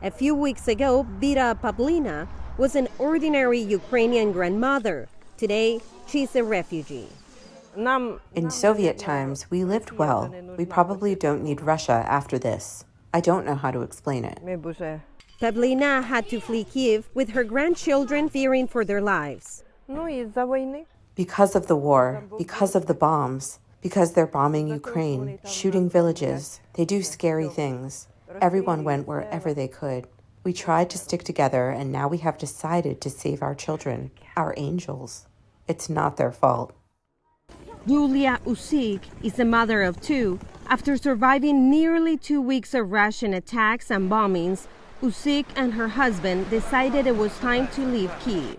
A few weeks ago, Vida Pavlina was an ordinary Ukrainian grandmother. Today, she's a refugee. In Soviet times, we lived well. We probably don't need Russia after this. I don't know how to explain it. Pavlina had to flee Kiev with her grandchildren fearing for their lives. Because of the war, because of the bombs, because they're bombing Ukraine, shooting villages, they do scary things. Everyone went wherever they could. We tried to stick together, and now we have decided to save our children, our angels. It's not their fault. Yulia Usik is a mother of two. After surviving nearly 2 weeks of Russian attacks and bombings, Usik and her husband decided it was time to leave Kyiv.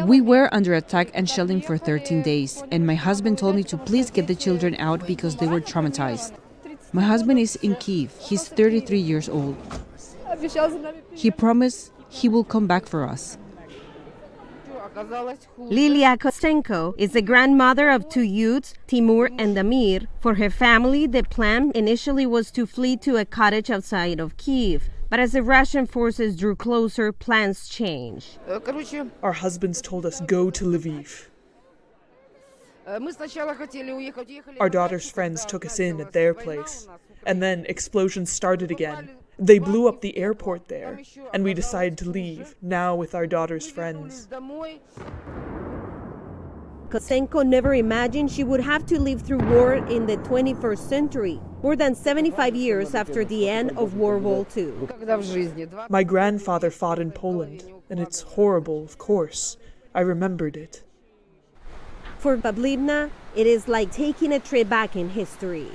We were under attack and shelling for 13 days, and my husband told me to please get the children out because they were traumatized. My husband is in Kyiv. He's 33 years old. He promised he will come back for us. Lilia Kostenko is the grandmother of two youths, Timur and Damir. For her family, the plan initially was to flee to a cottage outside of Kyiv. But as the Russian forces drew closer, plans changed. Our husbands told us go to Lviv. Our daughter's friends took us in at their place. And then explosions started again. They blew up the airport there, and we decided to leave, now with our daughter's friends. Kostenko never imagined she would have to live through war in the 21st century, more than 75 years after the end of World War II. My grandfather fought in Poland, and it's horrible, of course. I remembered it. For Pavlina, it is like taking a trip back in history.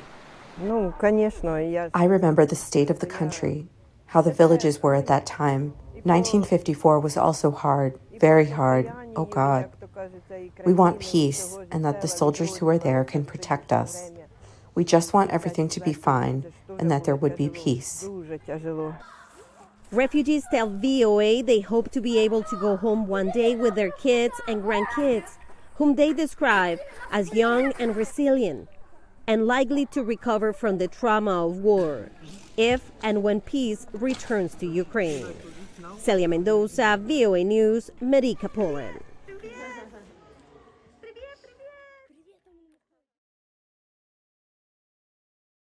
I remember the state of the country, how the villages were at that time. 1954 was also hard, very hard. Oh God. We want peace and that the soldiers who are there can protect us. We just want everything to be fine and that there would be peace. Refugees tell VOA they hope to be able to go home one day with their kids and grandkids, whom they describe as young and resilient, and likely to recover from the trauma of war, if and when peace returns to Ukraine. Celia Mendoza, VOA News, Medyka, Poland.